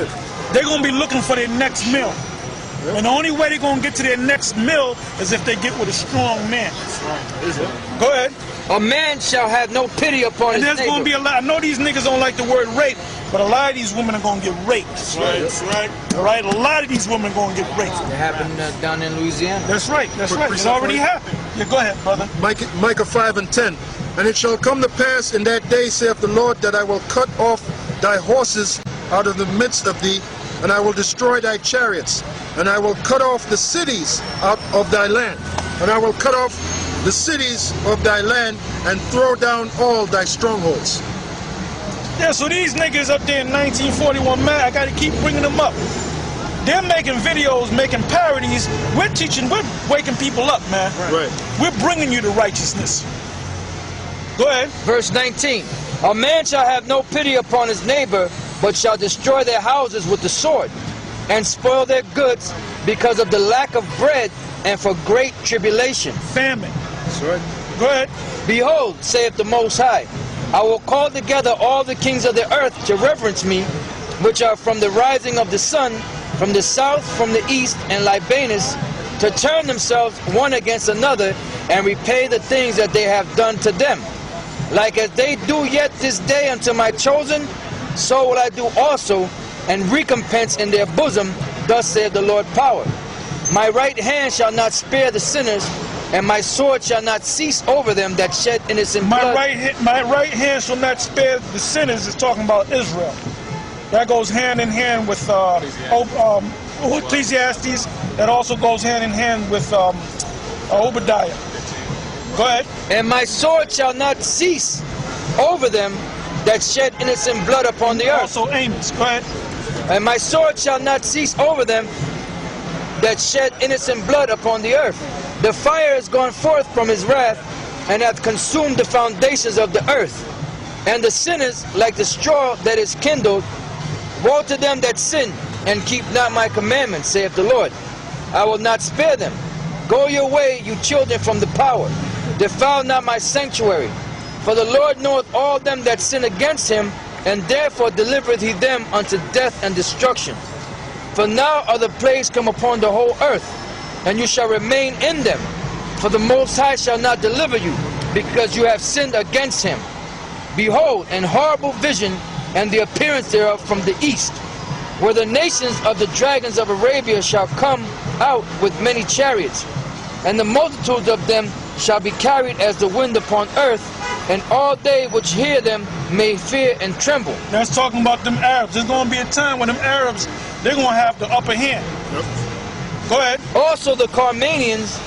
Good. They're going to be looking for their next meal. Yep. And the only way they're going to get to their next meal is if they get with a strong man. Right. Go ahead. A man shall have no pity upon his neighbor. And there's going to be a lot. I know these niggas don't like the word rape, but a lot of these women are going to get raped. That's right. That's right. All right? A lot of these women are going to get raped. It happened down in Louisiana. That's right. That's right. It already happened. Yeah, go ahead, brother. Micah 5:10. And it shall come to pass in that day, saith the Lord, that I will cut off thy horses out of the midst of thee, and I will destroy thy chariots, and I will cut off the cities out of thy land, and I will cut off the cities of thy land, and throw down all thy strongholds. Yeah, so these niggas up there in 1941, man, I gotta keep bringing them up. They're making videos, making parodies. We're waking people up, man. Right. We're bringing you to righteousness. Go ahead. Verse 19. A man shall have no pity upon his neighbor, but shall destroy their houses with the sword, and spoil their goods because of the lack of bread and for great tribulation. Famine. That's right. Go ahead. Behold, saith the Most High, I will call together all the kings of the earth to reverence me, which are from the rising of the sun, from the south, from the east, and Libanus, to turn themselves one against another, and repay the things that they have done to them. Like as they do yet this day unto my chosen, so will I do also, and recompense in their bosom, thus saith the Lord power. My right hand shall not spare the sinners, and my sword shall not cease over them that shed innocent blood. My right hand shall not spare the sinners is talking about Israel. That goes hand in hand with Ecclesiastes. That also goes hand in hand with Obadiah. Go ahead. And my sword shall not cease over them that shed innocent blood upon the earth. Also Amos. Go ahead. And my sword shall not cease over them that shed innocent blood upon the earth. The fire is gone forth from his wrath, and hath consumed the foundations of the earth. And the sinners, like the straw that is kindled, woe to them that sin, and keep not my commandments, saith the Lord. I will not spare them. Go your way, you children, from the power. Defile not my sanctuary. For the Lord knoweth all them that sin against him, and therefore delivereth he them unto death and destruction. For now are the plagues come upon the whole earth, and you shall remain in them. For the Most High shall not deliver you, because you have sinned against him. Behold, an horrible vision, and the appearance thereof from the east, where the nations of the dragons of Arabia shall come out with many chariots, and the multitudes of them shall be carried as the wind upon earth, and all they which hear them may fear and tremble. That's talking about them Arabs. There's going to be a time when them Arabs, they're going to have the upper hand. Yep. Go ahead. Also the Carmanians,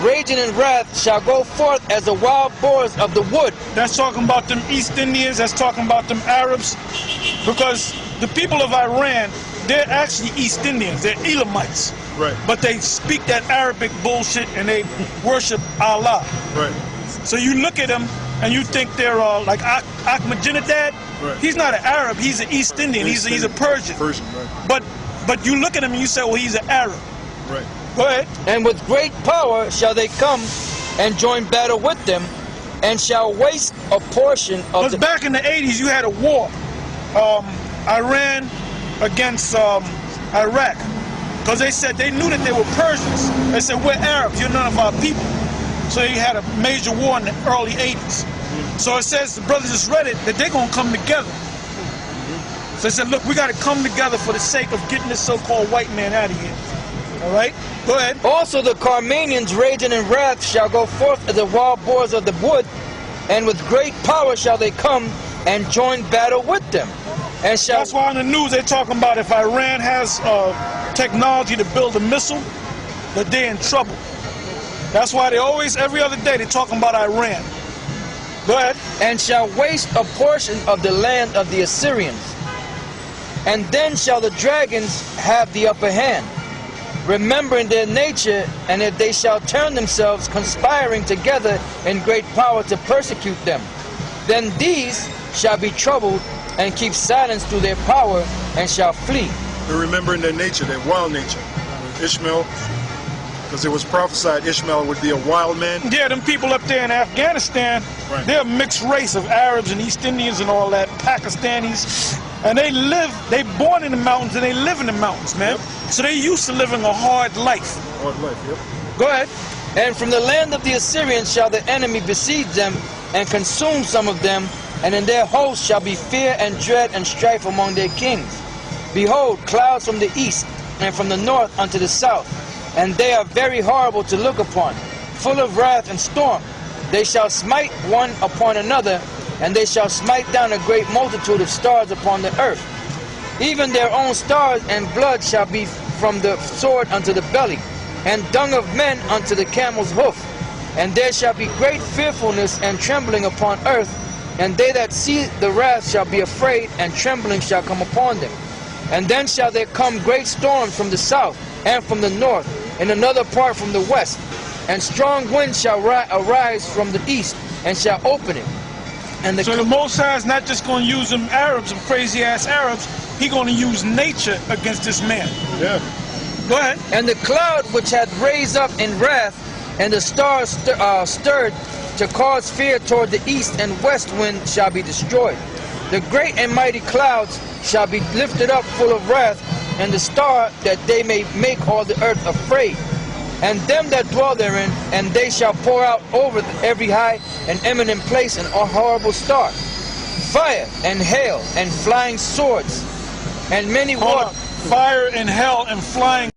raging in wrath, shall go forth as the wild boars of the wood. That's talking about them East Indians. That's talking about them Arabs. Because the people of Iran, they're actually East Indians. They're Elamites. Right. But they speak that Arabic bullshit and they worship Allah. Right. So you look at them and you think they're like Ahmadinejad. Right. He's not an Arab. He's an East Indian. He's a Persian. Persian, right. But you look at him and you say, well, he's an Arab. Right. Go ahead. And with great power shall they come and join battle with them, and shall waste a portion of Because back in the 80s, you had a war. Iran against Iraq. Because they said they knew that they were Persians. They said, we're Arabs, you're none of our people. So they had a major war in the early 80s. So it says, the brother just read it, that they're going to come together. So they said, look, we got to come together for the sake of getting this so-called white man out of here. All right? Go ahead. Also the Carmanians, raging in wrath, shall go forth as the wild boars of the wood, and with great power shall they come and join battle with them. And shall... That's why on the news they're talking about if Iran has technology to build a missile, that they're in trouble. That's why they always, every other day, they're talking about Iran. Go ahead. And shall waste a portion of the land of the Assyrians. And then shall the dragons have the upper hand, remembering their nature, and that they shall turn themselves, conspiring together in great power to persecute them. Then these shall be troubled, and keep silence through their power, and shall flee. They're remembering their nature, their wild nature. Ishmael, because it was prophesied Ishmael would be a wild man. Yeah, them people up there in Afghanistan, right. They're a mixed race of Arabs and East Indians and all that, Pakistanis. And they born in the mountains and they live in the mountains, man. Yep. So they used to living a hard life. Hard life, yep. Go ahead. And from the land of the Assyrians shall the enemy besiege them, and consume some of them, and in their host shall be fear and dread and strife among their kings. Behold, clouds from the east, and from the north unto the south, and they are very horrible to look upon, full of wrath and storm. They shall smite one upon another, and they shall smite down a great multitude of stars upon the earth. Even their own stars and blood shall be from the sword unto the belly, and dung of men unto the camel's hoof. And there shall be great fearfulness and trembling upon earth, and they that see the wrath shall be afraid, and trembling shall come upon them. And then shall there come great storms from the south, and from the north, and another part from the west. And strong winds shall arise from the east, and shall open it. And So the Most High is not just going to use them Arabs, them crazy-ass Arabs. He's going to use nature against this man. Yeah. Go ahead. And the cloud which hath raised up in wrath, and the stars stirred to cause fear toward the east and west wind shall be destroyed. The great and mighty clouds shall be lifted up full of wrath, and the star that they may make all the earth afraid. And them that dwell therein, and they shall pour out over every high and eminent place an horrible star, fire and hail and flying swords, and many Hold water. up. Fire and hell and flying